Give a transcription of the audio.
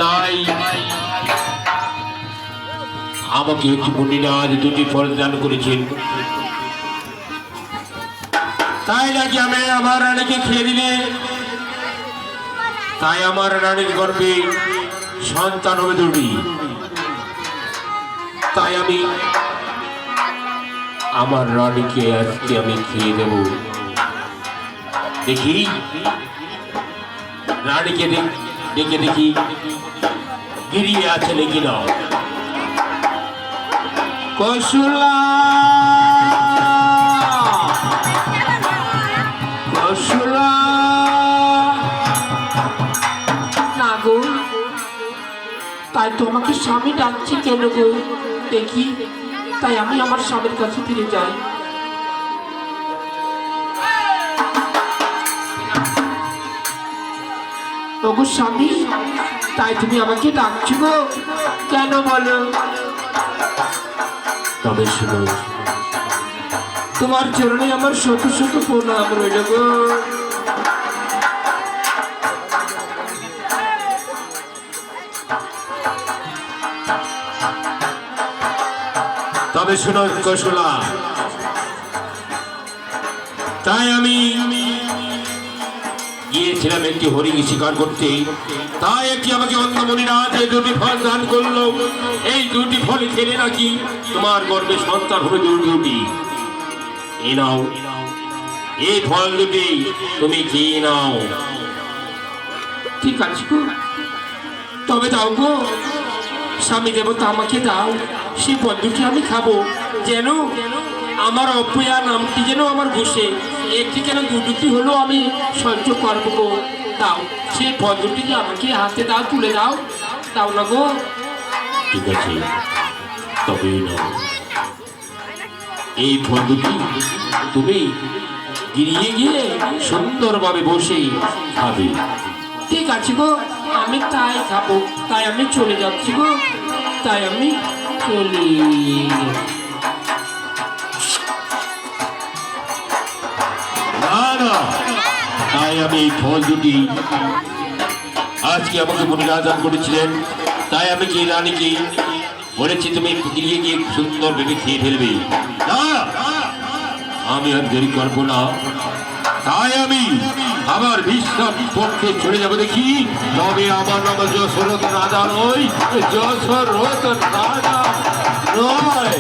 তাই আমাকে একটি মুনিরাজ দুটি ফল দান করেছেন। তাই নাকি আমি আমার রানীকে খেয়ে দিলে তাই আমার রানীর গর্ভে সন্তান হবে দুটি। তাই আমি আমার রানীকে আজকে আমি খেয়ে দেব। দেখি রানীকে ডেকে দেখি গিরিয়ে আছে নাকি না। কৌশলা কৌশলা না গো, তাই তোমাকে স্বামী ডাকছি কেন গো? দেখি, তাই আমি আমার স্বামীর কাছে ফিরে যাই। ওগো স্বামী, তাই তুমি আমাকে ডাকছো গো? কেন বলো? তবে শুনো, তোমার চরণে আমার শত শত প্রণাম রইল গো। তবে শুনো কৌশলা, তাই আমি গিয়েছিলাম একটি হরিণ শিকার করতে। তাই একটি আমাকে অন্ধমণিরাজ এই দুটি ফল দান করলো। এই দুটি ফল খেলে নাকি তোমার গর্ভে সন্তান হবে দুটি। এই নাও, এই ফল দুটি তুমি খেয়ে নাও। ঠিক আছে গো, তবে দাও গো স্বামী দেবতা, আমাকে দাও। সেই ফল দুটি আমি খাবো, যেন আমার অপয়া নামটি যেন আমার বসে একটি কেন দুটি হলো আমি সহ্য করবো গো। দাও সেই ফল দুটিকে আমাকে হাতে দাও, তুলে দাও, দাও না গো। ঠিক আছে, তবে নাও, এই ফল দুটি তুমি গিরিয়ে গিয়ে সুন্দরভাবে বসে খাবে। ঠিক আছে গো, আমি তাই খাবো। তাই আমি চলে যাচ্ছি গো, তাই আমি চলি। না না, তাই আমি এই ফল দুটি আজকে আমাকে মুনিরাজ দান করেছিলেন। তাই আমি কি রানীকে বলেছি তুমি গিয়ে গিয়ে সুন্দর ভেবে খেয়ে ফেলবে। না, আমি আর দেরি করবো না। তাই আমি আবার বিশ্রাম পক্ষে চলে যাবো। দেখি, তবে আমার নাম যশোরথ রাজা নয়, যশোরথ রাজা নয়।